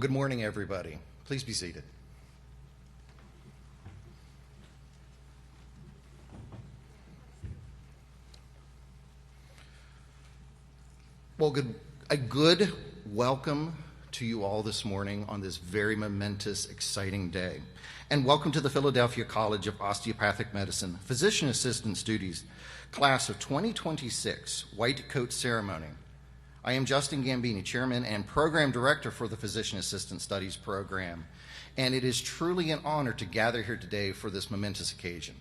good morning, everybody. Please be seated. Well, a good welcome to you all this morning on this very momentous, exciting day. And welcome to the Philadelphia College of Osteopathic Medicine Physician Assistant Studies Class of 2026 White Coat Ceremony. I am Justin Gambini, Chairman and Program Director for the Physician Assistant Studies program, and it is truly an honor to gather here today for this momentous occasion.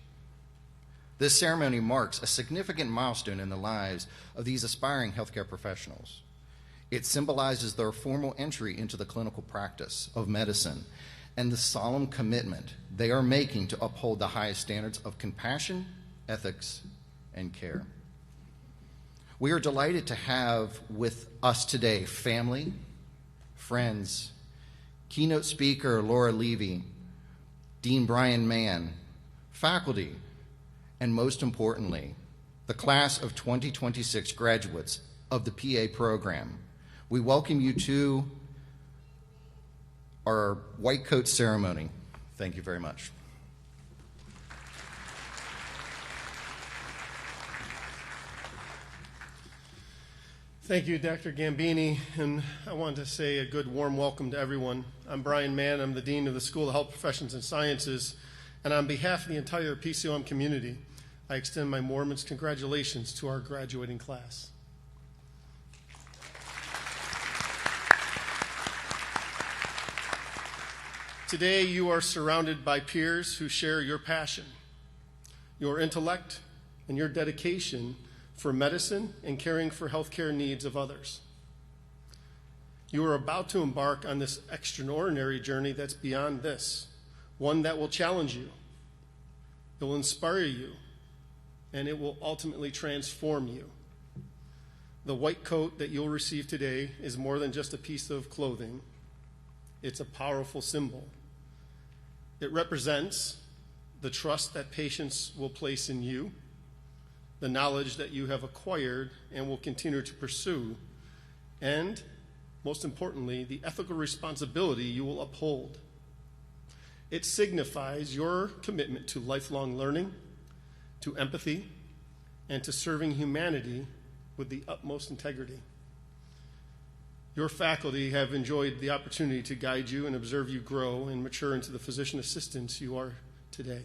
This ceremony marks a significant milestone in the lives of these aspiring healthcare professionals. It symbolizes their formal entry into the clinical practice of medicine and the solemn commitment they are making to uphold the highest standards of compassion, ethics, and care. We are delighted to have with us today family, friends, keynote speaker Laura Levy, Dean Brian Mann, faculty, and most importantly, the class of 2026 graduates of the PA program. We welcome you to our white coat ceremony. Thank you very much. Thank you, Dr. Gambini, and I want to say a good warm welcome to everyone. I'm Brian Mann. I'm the Dean of the School of Health Professions and Sciences, and on behalf of the entire PCOM community, I extend my warmest congratulations to our graduating class. Today, you are surrounded by peers who share your passion, your intellect, and your dedication for medicine and caring for healthcare needs of others. You are about to embark on this extraordinary journey that's beyond this, one that will challenge you, it will inspire you, and it will ultimately transform you. The white coat that you'll receive today is more than just a piece of clothing. It's a powerful symbol. It represents the trust that patients will place in you, the knowledge that you have acquired and will continue to pursue, and, most importantly, the ethical responsibility you will uphold. It signifies your commitment to lifelong learning, to empathy, and to serving humanity with the utmost integrity. Your faculty have enjoyed the opportunity to guide you and observe you grow and mature into the physician assistants you are today.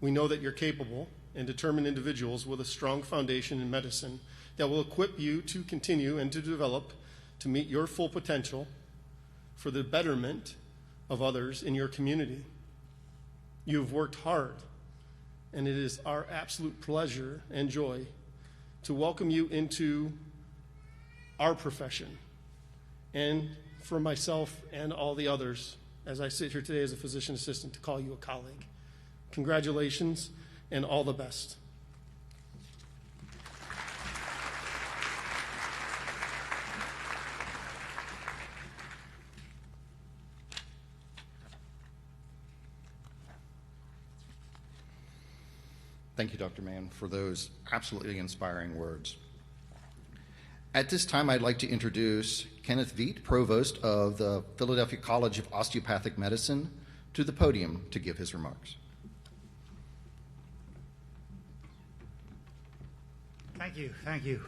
We know that you're capable and determined individuals with a strong foundation in medicine that will equip you to continue and to develop to meet your full potential for the betterment of others in your community. You have worked hard, and it is our absolute pleasure and joy to welcome you into our profession, and for myself and all the others, as I sit here today as a physician assistant, to call you a colleague. Congratulations and all the best. Thank you, Dr. Mann, for those absolutely inspiring words. At this time, I'd like to introduce Kenneth Veet, Provost of the Philadelphia College of Osteopathic Medicine, to the podium to give his remarks. Thank you.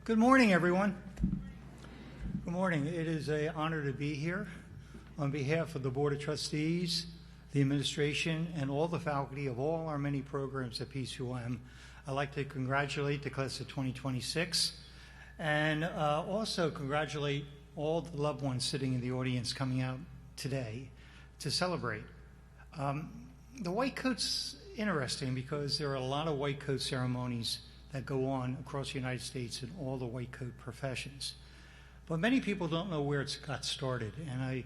Good morning, everyone. Good morning. It is an honor to be here. On behalf of the Board of Trustees, the administration, and all the faculty of all our many programs at PCOM, I'd like to congratulate the class of 2026 and also congratulate all the loved ones sitting in the audience coming out today to celebrate. The white coat's interesting because there are a lot of white coat ceremonies that go on across the United States in all the white coat professions. But many people don't know where it got started. And I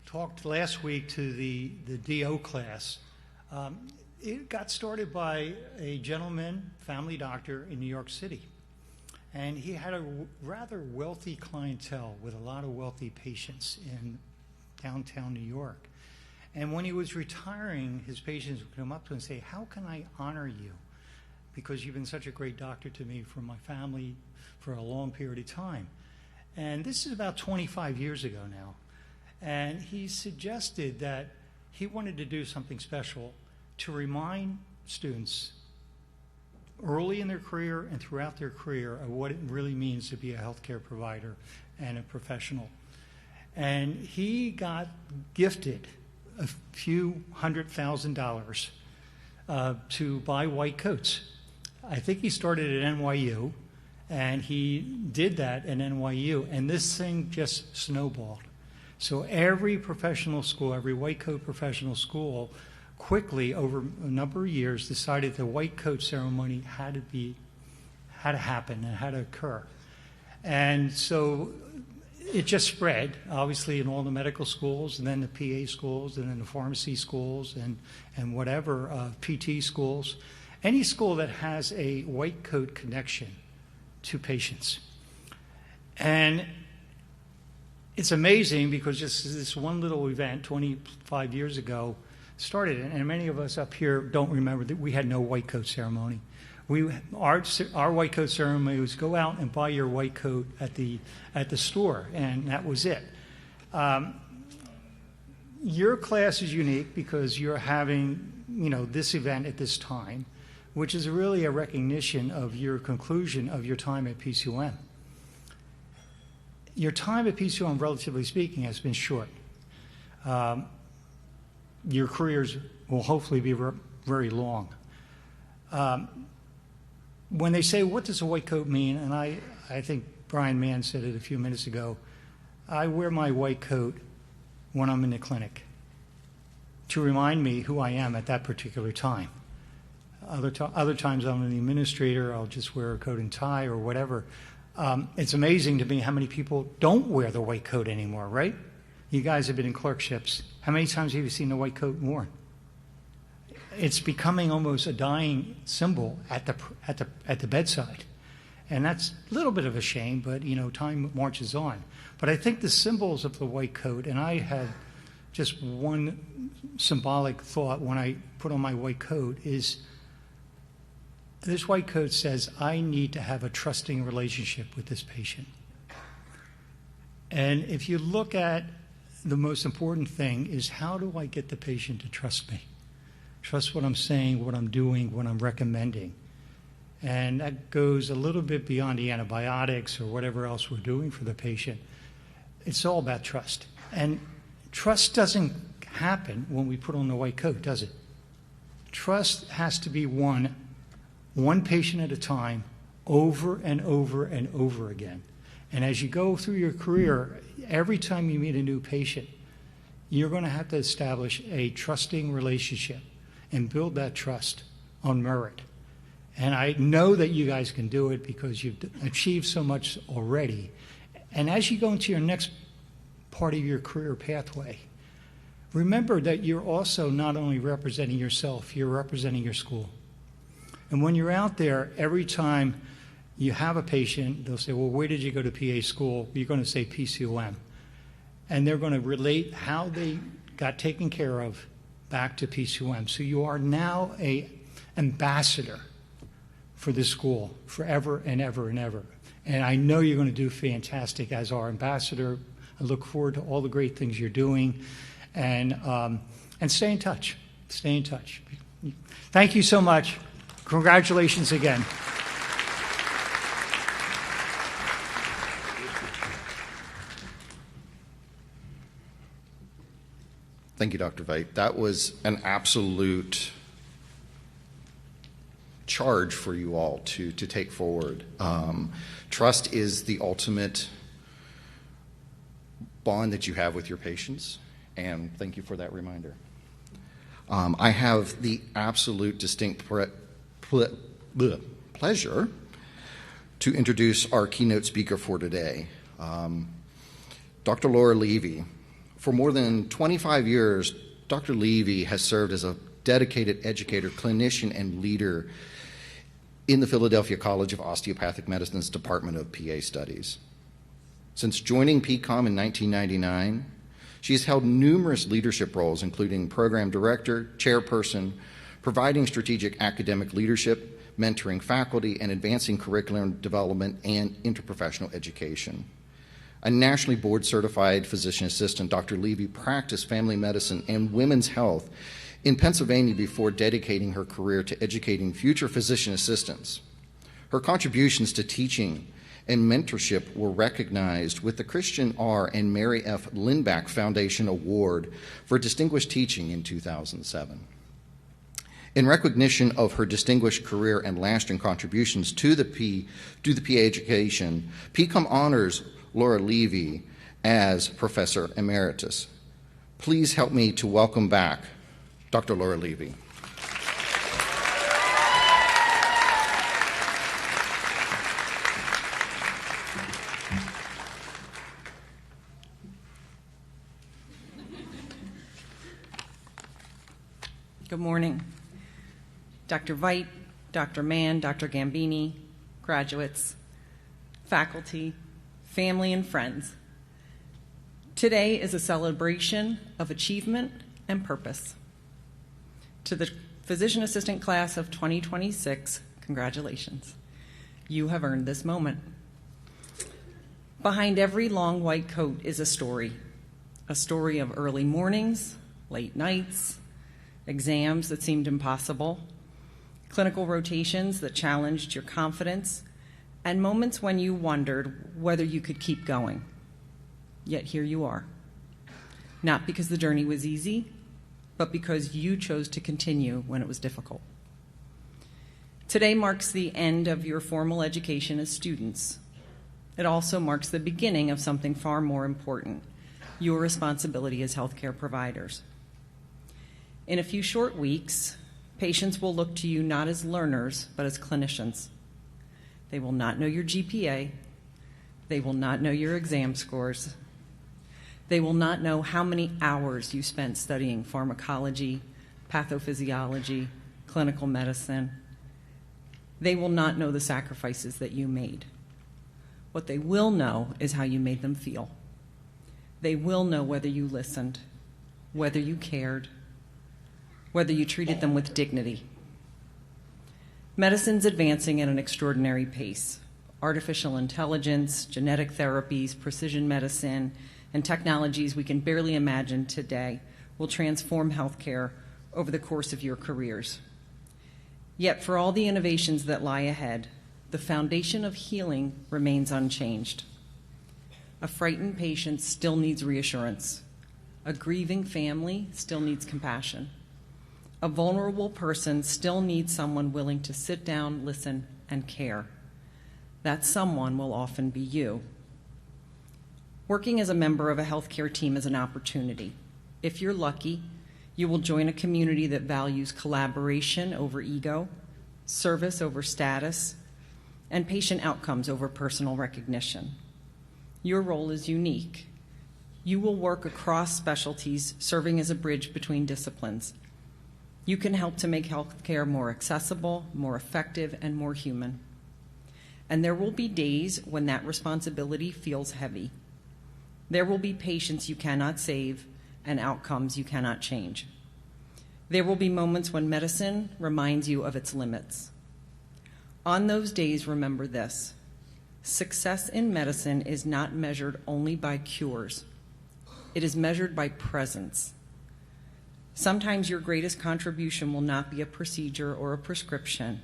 talked last week to the DO class. It got started by a gentleman, family doctor in New York City. And he had a rather wealthy clientele with a lot of wealthy patients in downtown New York. And when he was retiring, his patients would come up to him and say, "How can I honor you? Because you've been such a great doctor to me, for my family, for a long period of time." And this is about 25 years ago now. And he suggested that he wanted to do something special to remind students early in their career and throughout their career of what it really means to be a healthcare provider and a professional. And he got gifted a few $100,000 to buy white coats. I think he started at NYU, and he did that at NYU, and this thing just snowballed. So every professional school, every white coat professional school, quickly over a number of years decided the white coat ceremony had to happen and had to occur. And so it just spread, obviously, in all the medical schools, and then the PA schools, and then the pharmacy schools, and whatever, PT schools. Any school that has a white coat connection to patients. And it's amazing because just this one little event 25 years ago started it, and many of us up here don't remember that we had no white coat ceremony. Our white coat ceremony was go out and buy your white coat at the store, and that was it. Your class is unique because you're having this event at this time, which is really a recognition of your conclusion of your time at PCOM. Your time at PCOM, relatively speaking, has been short. Your careers will hopefully be very long. When they say, what does a white coat mean? And I think Brian Mann said it a few minutes ago. I wear my white coat when I'm in the clinic to remind me who I am at that particular time. Other times I'm an administrator, I'll just wear a coat and tie or whatever. It's amazing to me how many people don't wear the white coat anymore, right? You guys have been in clerkships. How many times have you seen the white coat worn? It's becoming almost a dying symbol at the bedside. And that's a little bit of a shame, but time marches on. But I think the symbols of the white coat, and I had just one symbolic thought when I put on my white coat, is this white coat says, I need to have a trusting relationship with this patient. And if you look at the most important thing is, how do I get the patient to trust me? Trust what I'm saying, what I'm doing, what I'm recommending. And that goes a little bit beyond the antibiotics or whatever else we're doing for the patient. It's all about trust. And trust doesn't happen when we put on the white coat, does it? Trust has to be one patient at a time, over and over and over again. And as you go through your career, every time you meet a new patient, you're going to have to establish a trusting relationship and build that trust on merit. And I know that you guys can do it because you've achieved so much already. And as you go into your next part of your career pathway, remember that you're also not only representing yourself, you're representing your school. And when you're out there, every time you have a patient, they'll say, well, where did you go to PA school? You're going to say PCOM. And they're going to relate how they got taken care of back to PCOM. So you are now an ambassador for the school forever and ever and ever. And I know you're going to do fantastic as our ambassador. I look forward to all the great things you're doing. And stay in touch. Stay in touch. Thank you so much. Congratulations again. Thank you, Dr. Veit. That was an absolute charge for you all to take forward. Trust is the ultimate bond that you have with your patients, and thank you for that reminder. I have the absolute distinct pleasure to introduce our keynote speaker for today, Dr. Laura Levy. For more than 25 years, Dr. Levy has served as a dedicated educator, clinician, and leader in the Philadelphia College of Osteopathic Medicine's Department of PA Studies. Since joining PCOM in 1999, she has held numerous leadership roles, including program director, chairperson, providing strategic academic leadership, mentoring faculty, and advancing curriculum development and interprofessional education. A nationally board-certified physician assistant, Dr. Levy practiced family medicine and women's health in Pennsylvania before dedicating her career to educating future physician assistants. Her contributions to teaching and mentorship were recognized with the Christian R. and Mary F. Lindback Foundation Award for Distinguished Teaching in 2007. In recognition of her distinguished career and lasting contributions to the PA education, PCOM honors Laura Levy as Professor Emeritus. Please help me to welcome back Dr. Laura Levy. Good morning. Dr. Veit, Dr. Mann, Dr. Gambini, graduates, faculty, family, and friends. Today is a celebration of achievement and purpose. To the physician assistant class of 2026, congratulations. You have earned this moment. Behind every long white coat is a story of early mornings, late nights, exams that seemed impossible, clinical rotations that challenged your confidence, and moments when you wondered whether you could keep going. Yet here you are. Not because the journey was easy, but because you chose to continue when it was difficult. Today marks the end of your formal education as students. It also marks the beginning of something far more important, your responsibility as healthcare providers. In a few short weeks, patients will look to you not as learners, but as clinicians. They will not know your GPA. They will not know your exam scores. They will not know how many hours you spent studying pharmacology, pathophysiology, clinical medicine. They will not know the sacrifices that you made. What they will know is how you made them feel. They will know whether you listened, whether you cared, whether you treated them with dignity. Medicine's advancing at an extraordinary pace. Artificial intelligence, genetic therapies, precision medicine, and technologies we can barely imagine today will transform healthcare over the course of your careers. Yet for all the innovations that lie ahead, the foundation of healing remains unchanged. A frightened patient still needs reassurance. A grieving family still needs compassion. A vulnerable person still needs someone willing to sit down, listen, and care. That someone will often be you. Working as a member of a healthcare team is an opportunity. If you're lucky, you will join a community that values collaboration over ego, service over status, and patient outcomes over personal recognition. Your role is unique. You will work across specialties, serving as a bridge between disciplines. You can help to make healthcare more accessible, more effective, and more human. And there will be days when that responsibility feels heavy. There will be patients you cannot save and outcomes you cannot change. There will be moments when medicine reminds you of its limits. On those days, remember this: success in medicine is not measured only by cures. It is measured by presence. Sometimes your greatest contribution will not be a procedure or a prescription.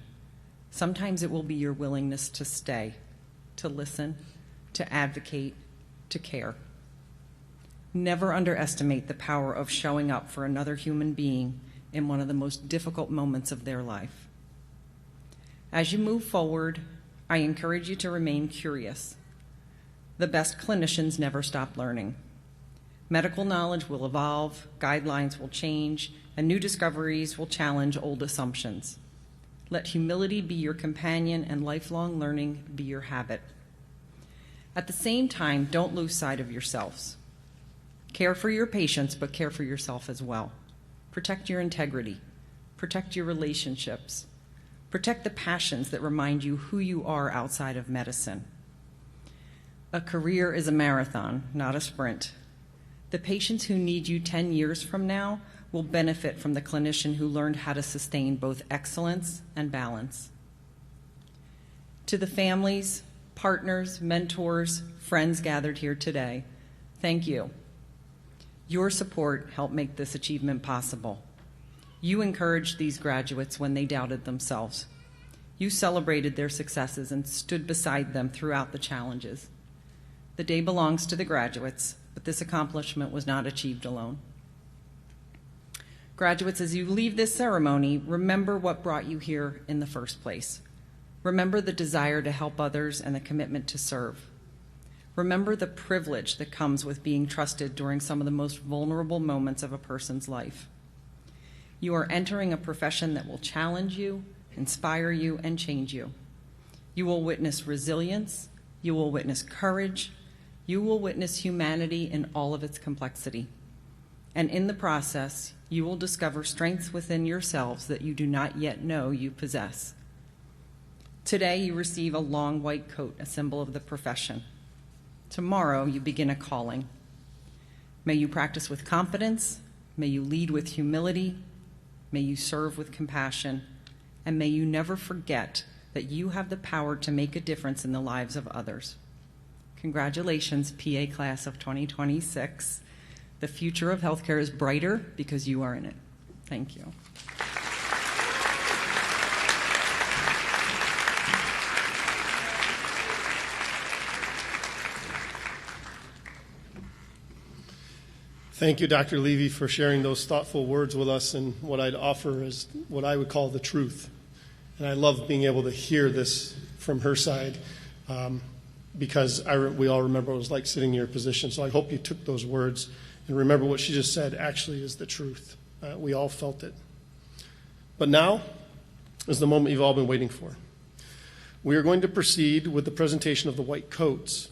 Sometimes it will be your willingness to stay, to listen, to advocate, to care. Never underestimate the power of showing up for another human being in one of the most difficult moments of their life. As you move forward, I encourage you to remain curious. The best clinicians never stop learning. Medical knowledge will evolve, guidelines will change, and new discoveries will challenge old assumptions. Let humility be your companion and lifelong learning be your habit. At the same time, don't lose sight of yourselves. Care for your patients, but care for yourself as well. Protect your integrity. Protect your relationships. Protect the passions that remind you who you are outside of medicine. A career is a marathon, not a sprint. The patients who need you 10 years from now will benefit from the clinician who learned how to sustain both excellence and balance. To the families, partners, mentors, friends gathered here today, thank you. Your support helped make this achievement possible. You encouraged these graduates when they doubted themselves. You celebrated their successes and stood beside them throughout the challenges. The day belongs to the graduates, but this accomplishment was not achieved alone. Graduates, as you leave this ceremony, remember what brought you here in the first place. Remember the desire to help others and the commitment to serve. Remember the privilege that comes with being trusted during some of the most vulnerable moments of a person's life. You are entering a profession that will challenge you, inspire you, and change you. You will witness resilience. You will witness courage. You will witness humanity in all of its complexity. And in the process, you will discover strengths within yourselves that you do not yet know you possess. Today, you receive a long white coat, a symbol of the profession. Tomorrow, you begin a calling. May you practice with confidence. May you lead with humility. May you serve with compassion. And may you never forget that you have the power to make a difference in the lives of others. Congratulations, PA Class of 2026. The future of healthcare is brighter because you are in it. Thank you. Thank you, Dr. Levy, for sharing those thoughtful words with us, and what I'd offer is what I would call the truth. And I love being able to hear this from her side because we all remember what it was like sitting in your position. So I hope you took those words and remember what she just said actually is the truth. We all felt it. But now is the moment you've all been waiting for. We are going to proceed with the presentation of the white coats.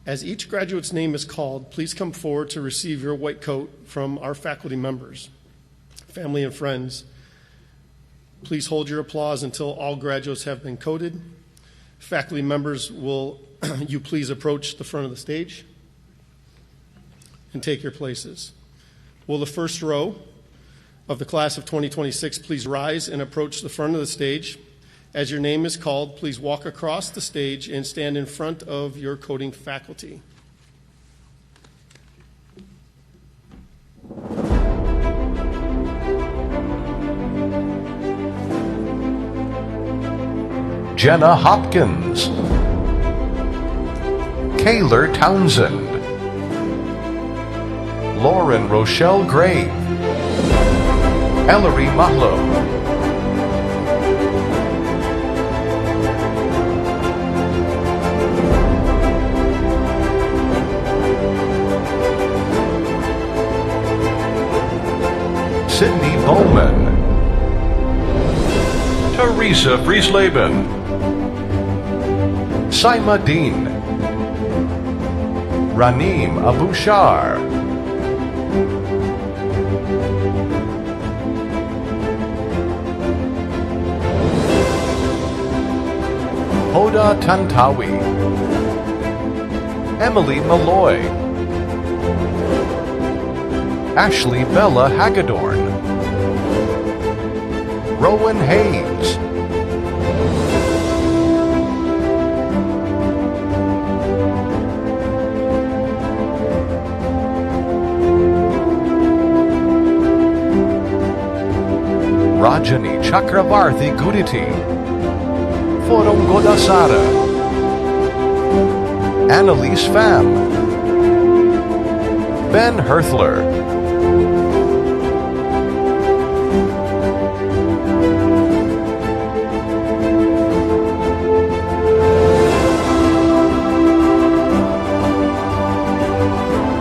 As each graduate's name is called, please come forward to receive your white coat from our faculty members, family, and friends. Please hold your applause until all graduates have been coated. Faculty members, will you please approach the front of the stage and take your places. Will the first row of the class of 2026 please rise and approach the front of the stage? As your name is called, please walk across the stage and stand in front of your coding faculty. Jenna Hopkins, Kaylor Townsend, Lauren Rochelle Grave, Ellery Mahlow, Sydney Bowman, Teresa Friesleben, Saima Dean, Raneem Abushar, Hoda Tantawi, Emily Malloy, Ashley Bella Hagedorn, Rowan Hayes, Rajani Chakravarthi Guditi, Forum Godasara, Annalise Pham, Ben Herthler,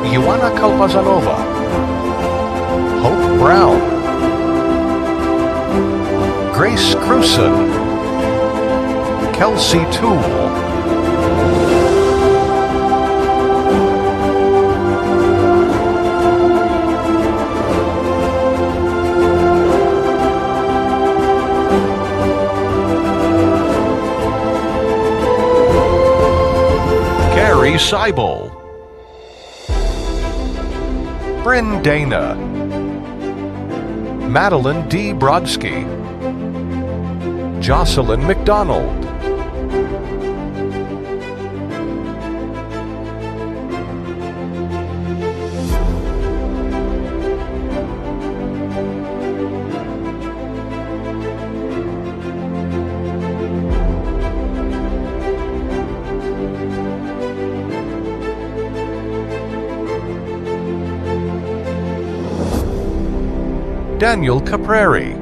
Ioana Kalpazanova, Hope Brown, Grace Cruson, Kelsey Toole, Carrie Seibel, Bryn Dana, Madeline D. Brodsky, Jocelyn McDonald, Daniel Caprari,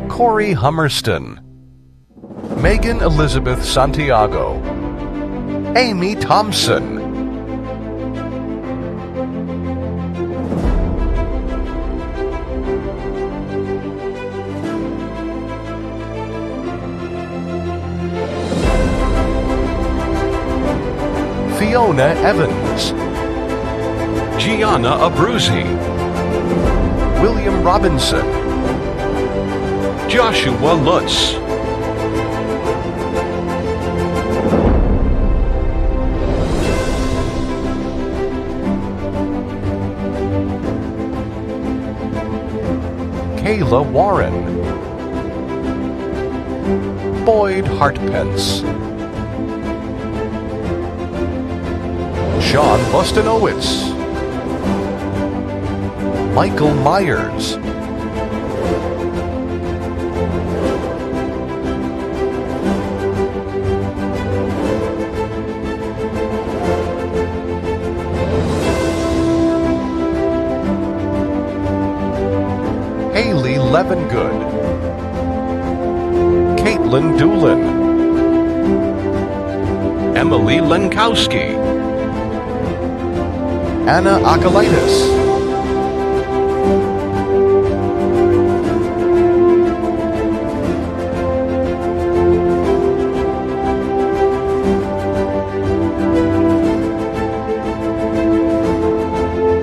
Corey Hummerston, Megan Elizabeth Santiago, Amy Thompson, Fiona Evans, Gianna Abruzzi, William Robinson, Joshua Lutz, Kayla Warren, Boyd Hartpence, Sean Bostonowitz, Michael Myers, Haley Levengood, Caitlin Doolin, Emily Lenkowski, Anna Akalaitis,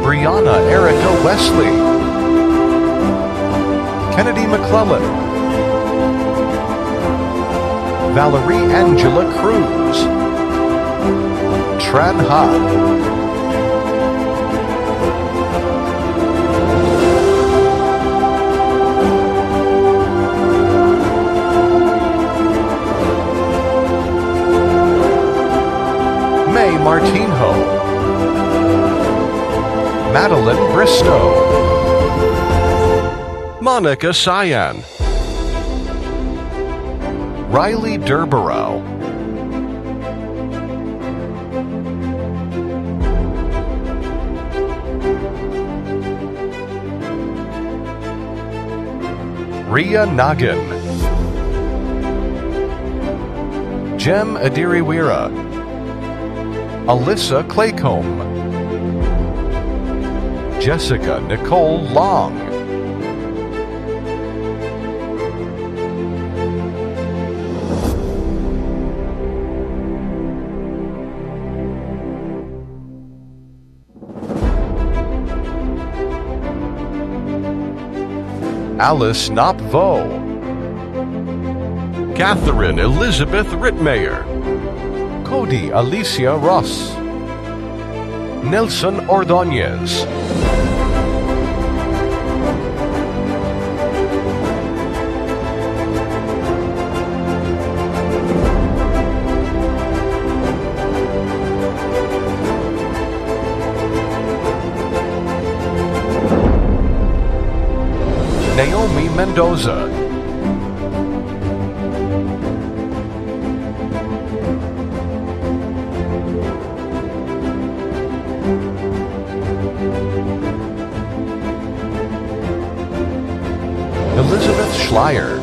Brianna Erica Wesley, Kennedy McClellan, Valerie Angela Cruz, Tran Ha, May Martinho, Madeline Bristow, Monica Cyan, Riley Durborough, Ria Nagin, Jem Adiriwira, Alyssa Claycomb, Jessica Nicole Long, Alice Knopvo, Catherine Elizabeth Rittmeyer, Cody Alicia Ross, Nelson Ordonez, Naomi Mendoza, Elizabeth Schleier,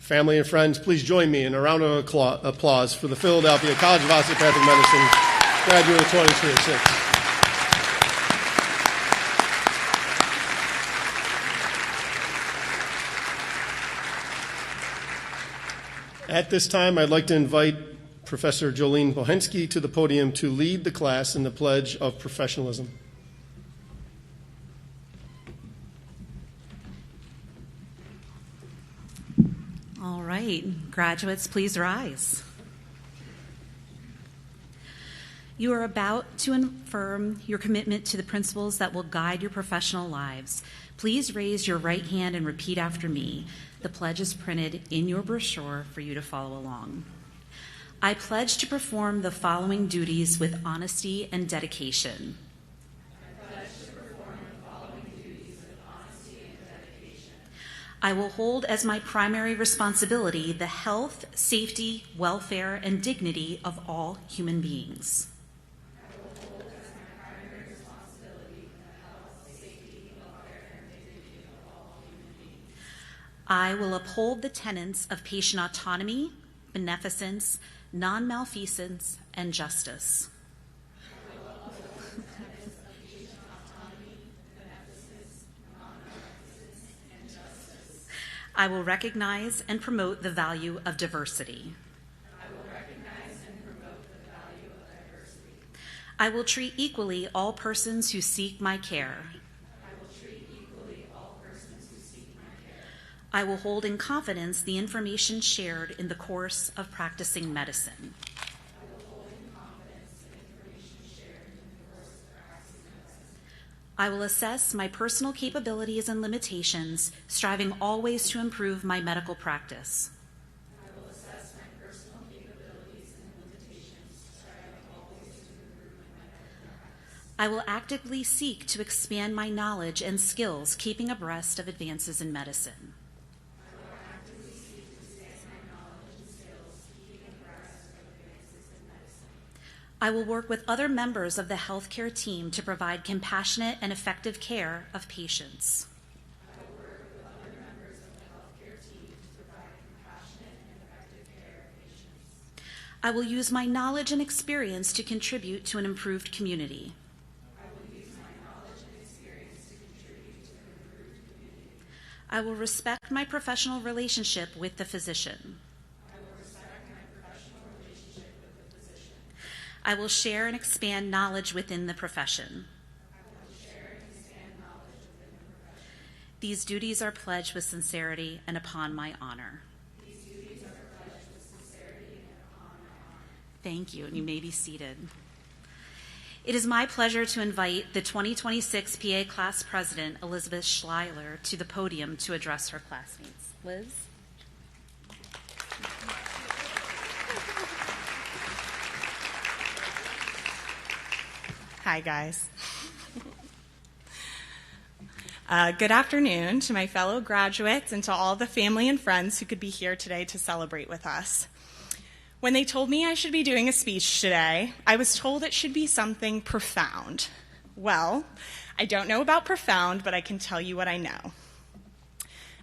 Family and friends, please join me in a round of applause for the Philadelphia College of Osteopathic Medicine graduate of 2026. At this time, I'd like to invite Professor Jolene Bohensky to the podium to lead the class in the Pledge of Professionalism. All right, graduates, please rise. You are about to affirm your commitment to the principles that will guide your professional lives. Please raise your right hand and repeat after me. The pledge is printed in your brochure for you to follow along. I pledge to perform the following duties with honesty and dedication. I will hold as my primary responsibility the health, safety, welfare, and dignity of all human beings. I will uphold the tenets of patient autonomy, beneficence, non-malfeasance, and justice. I will recognize and promote the value of diversity. I will treat equally all persons who seek my care. I will hold in confidence the information shared in the course of practicing medicine. I will assess my personal capabilities and limitations, striving always to improve my medical practice. I will actively seek to expand my knowledge and skills, keeping abreast of advances in medicine. I will work with other members of the healthcare team to provide compassionate and effective care of patients. I will use my knowledge and experience to contribute to an improved community. I will respect my professional relationship with the physician. I will share and expand knowledge within the profession. These duties are pledged with sincerity and upon my honor. Thank you, and you may be seated. It is my pleasure to invite the 2026 PA Class President, Elizabeth Schleier, to the podium to address her classmates. Liz? Hi, guys. Good afternoon to my fellow graduates and to all the family and friends who could be here today to celebrate with us. When they told me I should be doing a speech today, I was told it should be something profound. Well, I don't know about profound, but I can tell you what I know.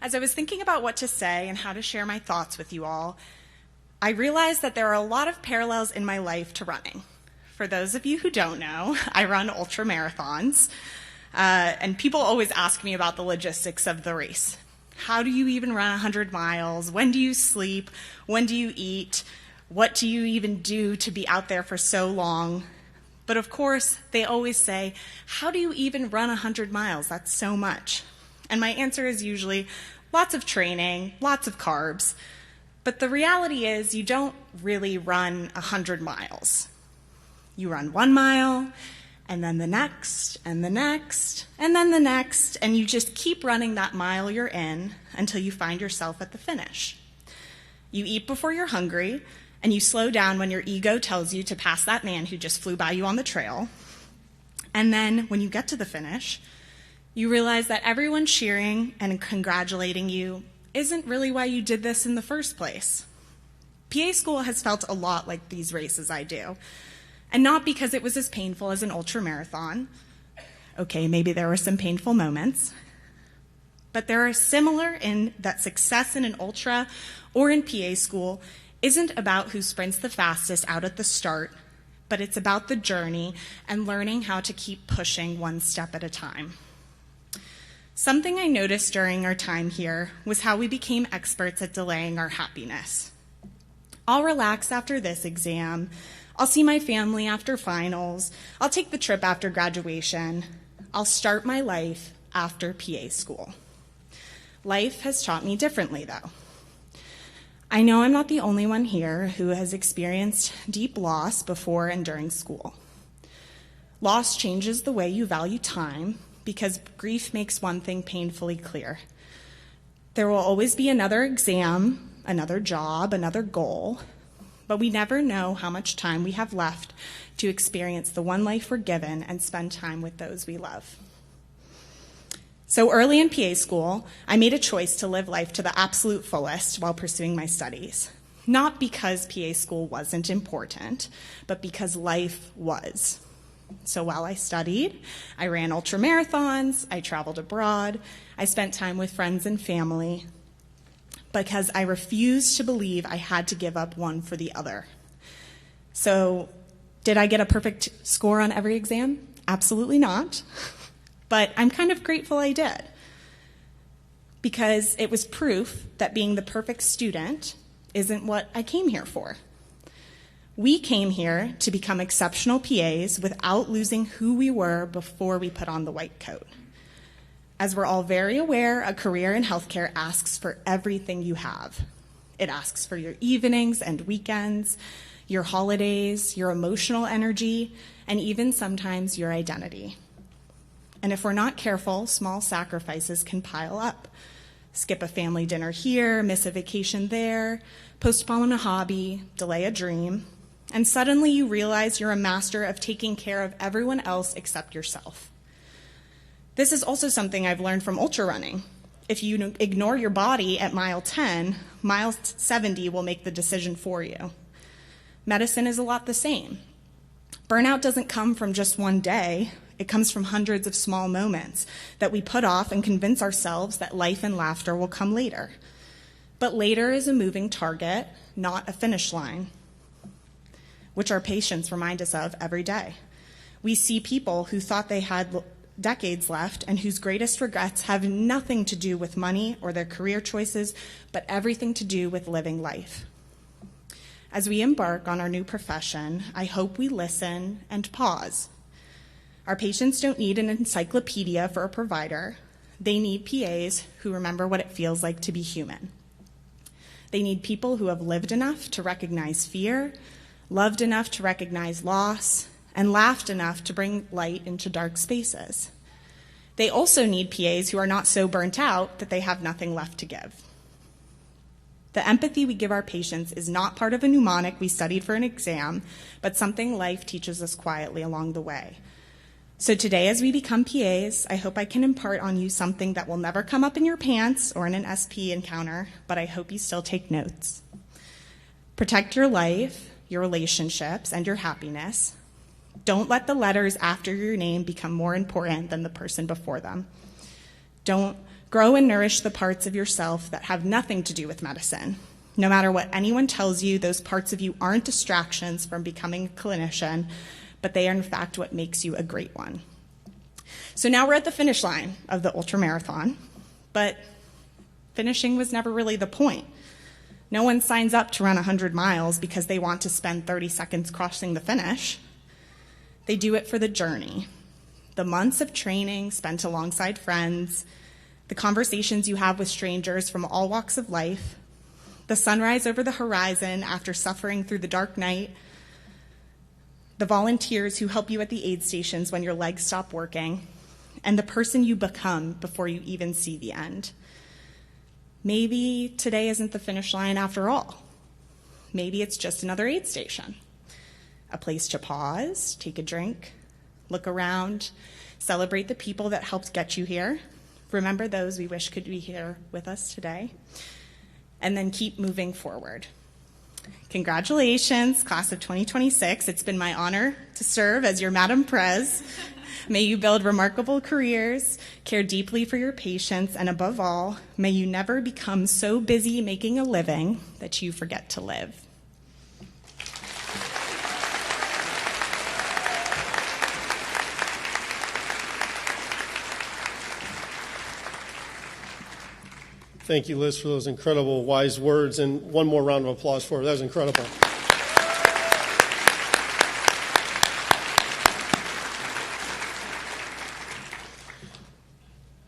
As I was thinking about what to say and how to share my thoughts with you all, I realized that there are a lot of parallels in my life to running. For those of you who don't know, I run ultra marathons, and people always ask me about the logistics of the race. How do you even run 100 miles? When do you sleep? When do you eat? What do you even do to be out there for so long? But of course, they always say, how do you even run 100 miles? That's so much. And my answer is usually lots of training, lots of carbs. But the reality is you don't really run 100 miles. You run 1 mile, and then the next, and the next, and then the next, and you just keep running that mile you're in until you find yourself at the finish. You eat before you're hungry, and you slow down when your ego tells you to pass that man who just flew by you on the trail. And then when you get to the finish, you realize that everyone cheering and congratulating you isn't really why you did this in the first place. PA school has felt a lot like these races I do. And not because it was as painful as an ultra marathon. Okay, maybe there were some painful moments. But there are similar in that success in an ultra or in PA school isn't about who sprints the fastest out at the start, but it's about the journey and learning how to keep pushing one step at a time. Something I noticed during our time here was how we became experts at delaying our happiness. I'll relax after this exam. I'll see my family after finals. I'll take the trip after graduation. I'll start my life after PA school. Life has taught me differently, though. I know I'm not the only one here who has experienced deep loss before and during school. Loss changes the way you value time because grief makes one thing painfully clear. There will always be another exam, another job, another goal, but we never know how much time we have left to experience the one life we're given and spend time with those we love. So early in PA school, I made a choice to live life to the absolute fullest while pursuing my studies. Not because PA school wasn't important, but because life was. So while I studied, I ran ultramarathons, I traveled abroad, I spent time with friends and family, because I refused to believe I had to give up one for the other. So did I get a perfect score on every exam? Absolutely not. But I'm kind of grateful I did, because it was proof that being the perfect student isn't what I came here for. We came here to become exceptional PAs without losing who we were before we put on the white coat. As we're all very aware, a career in healthcare asks for everything you have. It asks for your evenings and weekends, your holidays, your emotional energy, and even sometimes your identity. And if we're not careful, small sacrifices can pile up. Skip a family dinner here, miss a vacation there, postpone a hobby, delay a dream, and suddenly you realize you're a master of taking care of everyone else except yourself. This is also something I've learned from ultra running. If you ignore your body at mile 10, mile 70 will make the decision for you. Medicine is a lot the same. Burnout doesn't come from just one day. It comes from hundreds of small moments that we put off and convince ourselves that life and laughter will come later. But later is a moving target, not a finish line, which our patients remind us of every day. We see people who thought they had decades left and whose greatest regrets have nothing to do with money or their career choices, but everything to do with living life. As we embark on our new profession, I hope we listen and pause. Our patients don't need an encyclopedia for a provider. They need PAs who remember what it feels like to be human. They need people who have lived enough to recognize fear, loved enough to recognize loss, and laughed enough to bring light into dark spaces. They also need PAs who are not so burnt out that they have nothing left to give. The empathy we give our patients is not part of a mnemonic we studied for an exam, but something life teaches us quietly along the way. So today, as we become PAs, I hope I can impart on you something that will never come up in your pants or in an SP encounter, but I hope you still take notes. Protect your life, your relationships, and your happiness. Don't let the letters after your name become more important than the person before them. Don't grow and nourish the parts of yourself that have nothing to do with medicine. No matter what anyone tells you, those parts of you aren't distractions from becoming a clinician, but they are in fact what makes you a great one. So now we're at the finish line of the ultramarathon, but finishing was never really the point. No one signs up to run 100 miles because they want to spend 30 seconds crossing the finish. They do it for the journey, the months of training spent alongside friends, the conversations you have with strangers from all walks of life, the sunrise over the horizon after suffering through the dark night, the volunteers who help you at the aid stations when your legs stop working, and the person you become before you even see the end. Maybe today isn't the finish line after all. Maybe it's just another aid station, a place to pause, take a drink, look around, celebrate the people that helped get you here, remember those we wish could be here with us today, and then keep moving forward. Congratulations, class of 2026. It's been my honor to serve as your Madam Prez. May you build remarkable careers, care deeply for your patients, and above all, may you never become so busy making a living that you forget to live. Thank you, Liz, for those incredible, wise words, and one more round of applause for her. That was incredible.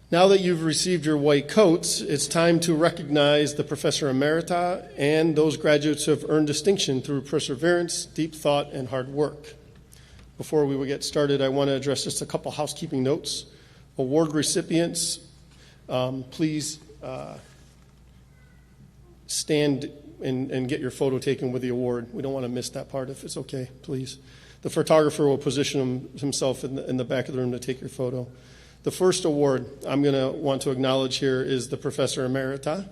Now that you've received your white coats, it's time to recognize the Professor Emerita and those graduates who have earned distinction through perseverance, deep thought, and hard work. Before we get started, I want to address just a couple housekeeping notes. Award recipients, please stand and get your photo taken with the award. We don't want to miss that part if it's okay, please. The photographer will position himself in the back of the room to take your photo. The first award I'm going to want to acknowledge here is the Professor Emerita.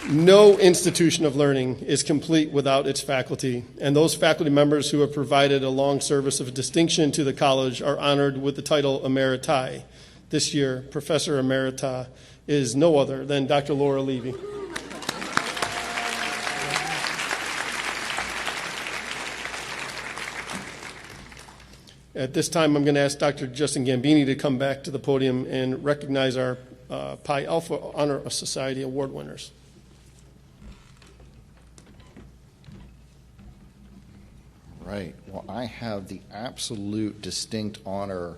No institution of learning is complete without its faculty, and those faculty members who have provided a long service of distinction to the college are honored with the title Emeriti. This year, Professor Emerita is no other than Dr. Laura Levy. At this time, I'm going to ask Dr. Justin Gambini to come back to the podium and recognize our Pi Alpha Honor Society award winners. Right. Well, I have the absolute distinct honor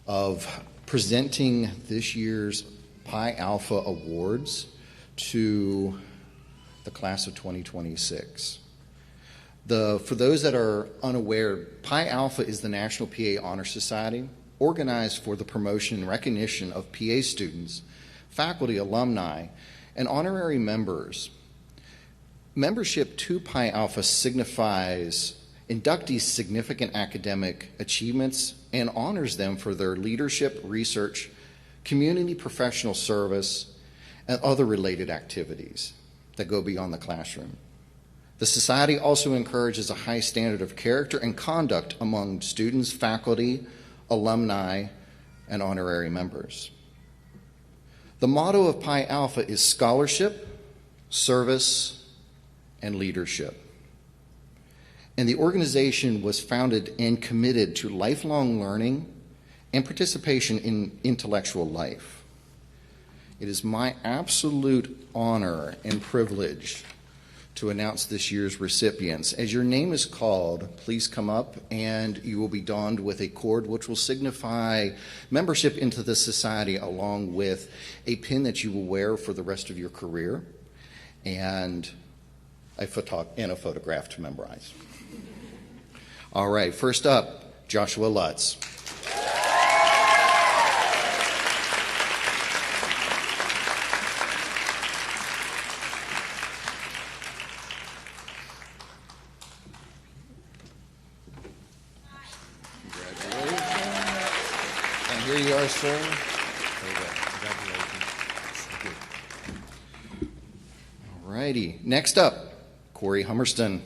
of presenting this year's Pi Alpha Awards to the class of 2026. For those that are unaware, Pi Alpha is the National PA Honor Society, organized for the promotion and recognition of PA students, faculty, alumni, and honorary members. Membership to Pi Alpha signifies inductees' significant academic achievements and honors them for their leadership, research, community professional service, and other related activities that go beyond the classroom. The society also encourages a high standard of character and conduct among students, faculty, alumni, and honorary members. The motto of Pi Alpha is scholarship, service, and leadership. And the organization was founded and committed to lifelong learning and participation in intellectual life. It is my absolute honor and privilege to announce this year's recipients. As your name is called, please come up and you will be donned with a cord which will signify membership into the society, along with a pin that you will wear for the rest of your career and a photograph to memorize. All right, first up, Joshua Lutz. Here you are, sir. There you go. Congratulations. All righty. Next up, Corey Hummerston.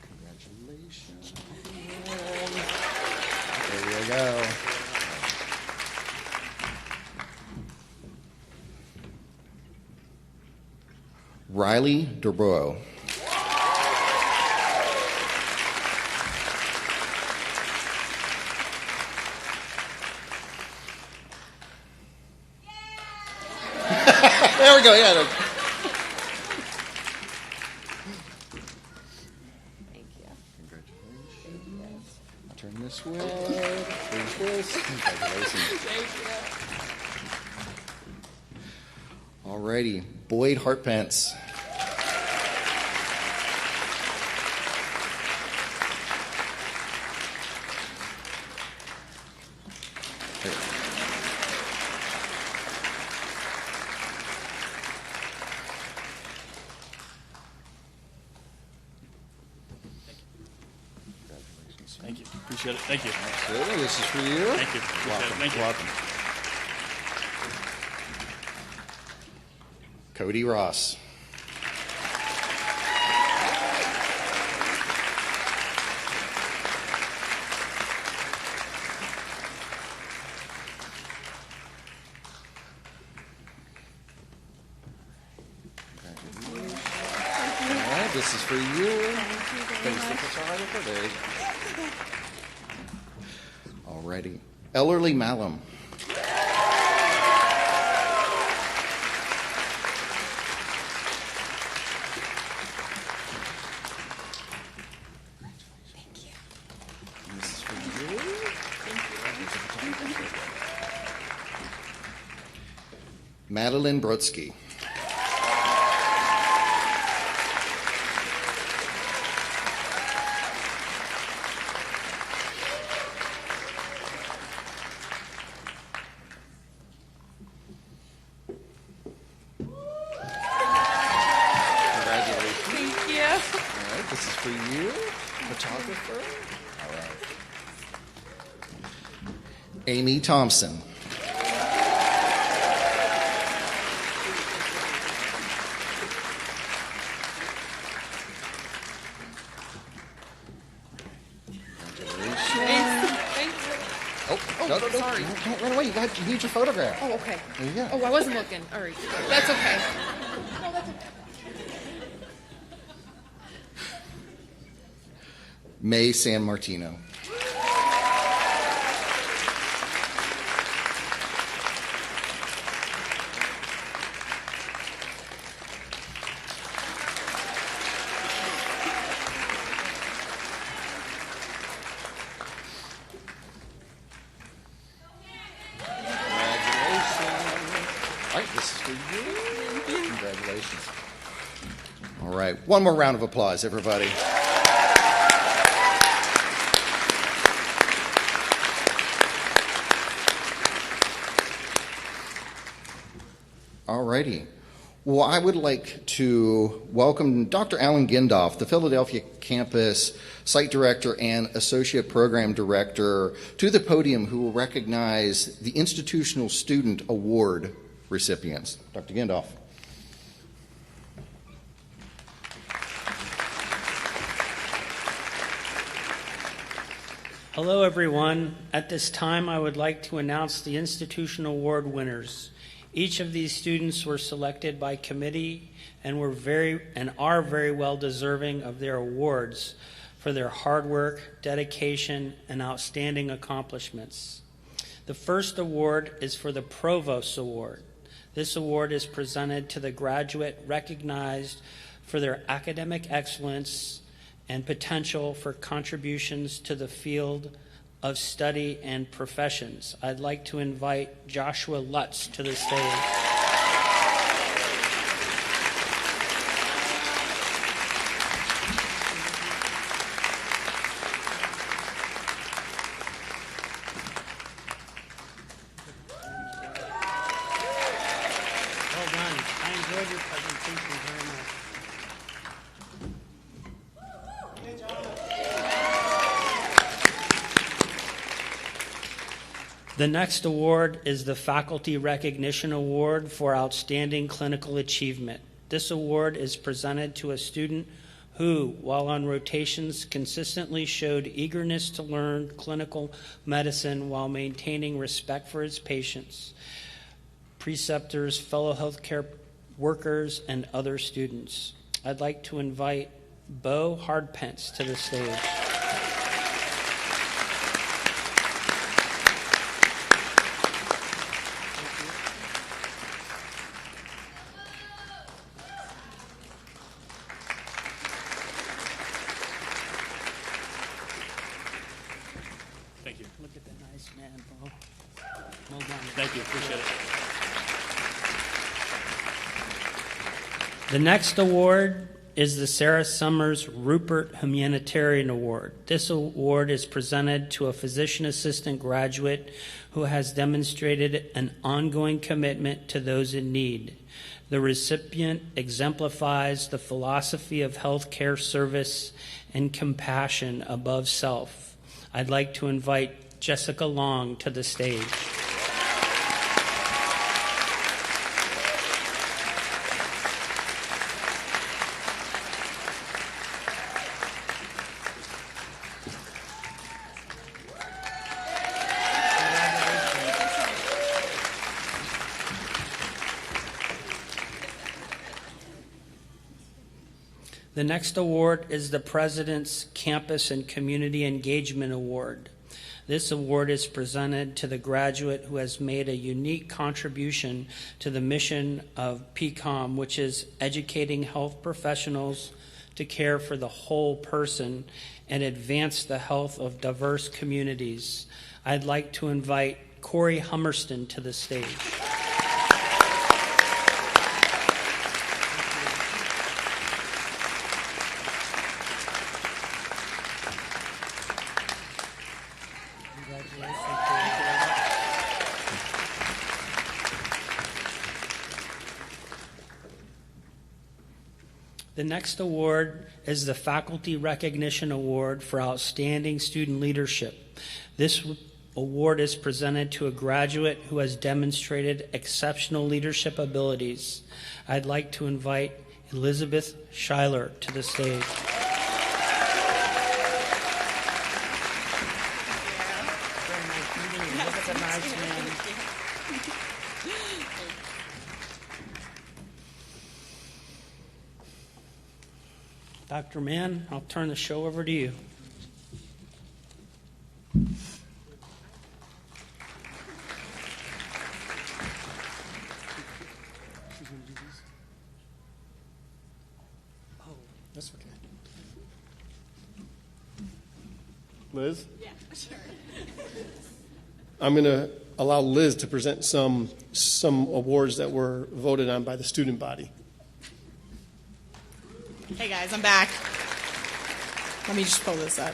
Congratulations. There you go. Riley Durbo. There we go. Yeah. Thank you. Congratulations. I'll turn this way. Here's this. Congratulations. Thank you. All righty. Boyd Hartpence. Thank you. Appreciate it. Thank you. Absolutely. This is for you. Thank you. Appreciate Welcome. it. Thank you. Welcome. Cody Ross. All right, this is for you. Face the photographer. There you go. All righty. Ellerly Malum. Madeline Brodsky. This is for you, photographer. All right. Amy Thompson. No, sorry. Don't run away. You need your photograph. Oh, okay. There you go. Oh, I wasn't looking. All right. That's okay. No, that's okay. May San Martino. All right, this is for you. Congratulations. All right, one more round of applause, everybody. All righty. Well, I would like to welcome Dr. Alan Gindoff, the Philadelphia campus site director and associate program director, to the podium, who will recognize the Institutional Student Award recipients. Dr. Gindoff. Hello, everyone. At this time, I would like to announce the Institutional Award winners. Each of these students were selected by committee and are very well deserving of their awards for their hard work, dedication, and outstanding accomplishments. The first award is for the Provost Award. This award is presented to the graduate recognized for their academic excellence and potential for contributions to the field of study and professions. I'd like to invite Joshua Lutz to the stage. Well done. I enjoyed your presentation very much. The next award is the Faculty Recognition Award for Outstanding Clinical Achievement. This award is presented to a student who, while on rotations, consistently showed eagerness to learn clinical medicine while maintaining respect for his patients, preceptors, fellow healthcare workers, and other students. I'd like to invite Bo Hardpence to the stage. Thank you. Look at the nice man, Bo. Well done. Thank you. Appreciate it. The next award is the Sarah Summers Rupert Humanitarian Award. This award is presented to a physician assistant graduate who has demonstrated an ongoing commitment to those in need. The recipient exemplifies the philosophy of healthcare service and compassion above self. I'd like to invite Jessica Long to the stage. The next award is the President's Campus and Community Engagement Award. This award is presented to the graduate who has made a unique contribution to the mission of PCOM, which is educating health professionals to care for the whole person and advance the health of diverse communities. I'd like to invite Corey Hummerston to the stage. The next award is the Faculty Recognition Award for Outstanding Student Leadership. This award is presented to a graduate who has demonstrated exceptional leadership abilities. I'd like to invite Elizabeth Schuyler to the stage. Dr. Mann, I'll turn the show over to you. That's okay. Liz? Yeah, sure. I'm going to allow Liz to present some awards that were voted on by the student body. Hey guys, I'm back. Let me just pull this up.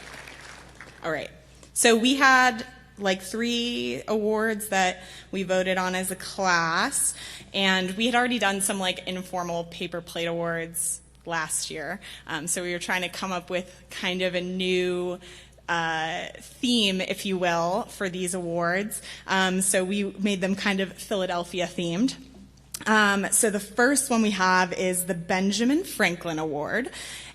All right. So we had like 3 awards that we voted on as a class, and we had already done some like informal paper plate awards last year. So we were trying to come up with kind of a new theme, if you will, for these awards. So we made them kind of Philadelphia themed. So the first one we have is the Benjamin Franklin Award,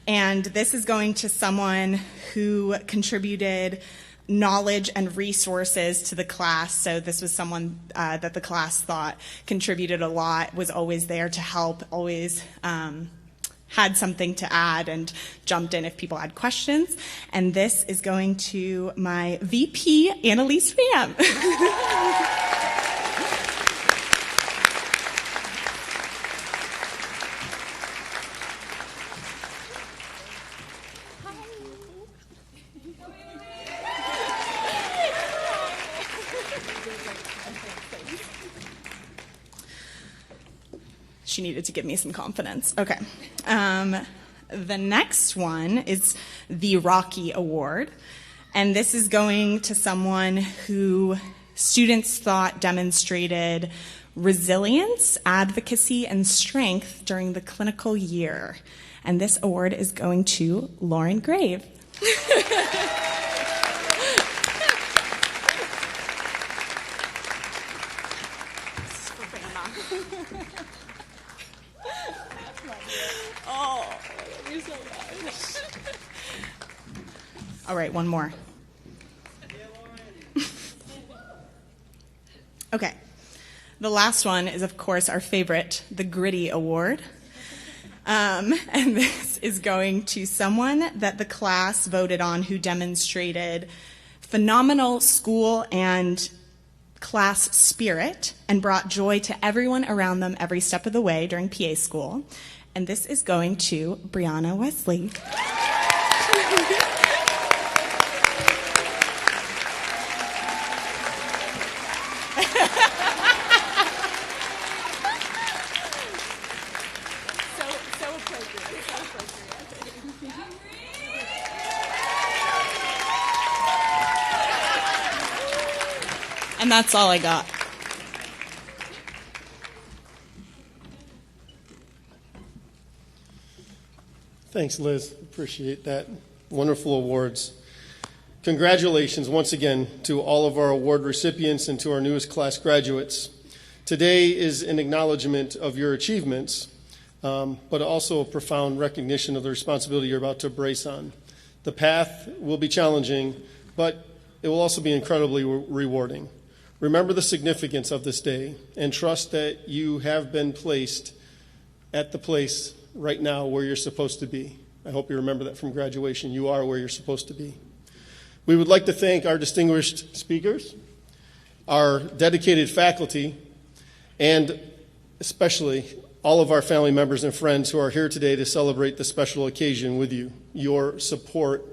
and this is going to someone who contributed knowledge and resources to the class. So this was someone that the class thought contributed a lot, was always there to help, always had something to add and jumped in if people had questions. And this is going to my VP, Annalise Pham. She needed to give me some confidence. Okay. The next one is the Rocky Award. And this is going to someone who students thought demonstrated resilience, advocacy, and strength during the clinical year. And this award is going to Lauren Grave. All right, one more. Okay. The last one is, of course, our favorite, the Gritty Award. And this is going to someone that the class voted on who demonstrated phenomenal school and class spirit and brought joy to everyone around them every step of the way during PA school. And this is going to Brianna Wesley. And that's all I got. Thanks, Liz. Appreciate that. Wonderful awards. Congratulations once again to all of our award recipients and to our newest class graduates. Today is an acknowledgement of your achievements, but also a profound recognition of the responsibility you're about to embrace on. The path will be challenging, but it will also be incredibly rewarding. Remember the significance of this day and trust that you have been placed at the place right now where you're supposed to be. I hope you remember that from graduation. You are where you're supposed to be. We would like to thank our distinguished speakers, our dedicated faculty, and especially all of our family members and friends who are here today to celebrate the special occasion with you. Your support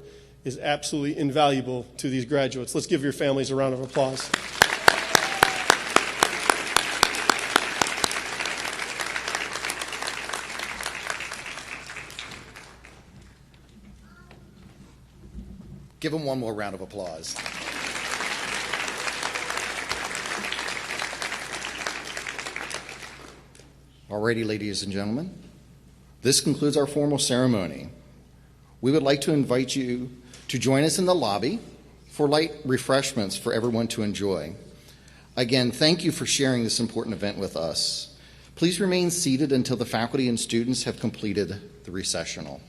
is absolutely invaluable to these graduates. Let's give your families a round of applause. Give them one more round of applause. Alrighty, ladies and gentlemen, This concludes our formal ceremony. We would like to invite you to join us in the lobby for light refreshments for everyone to enjoy. Again, thank you for sharing this important event with us. Please remain seated until the faculty and students have completed the recessional.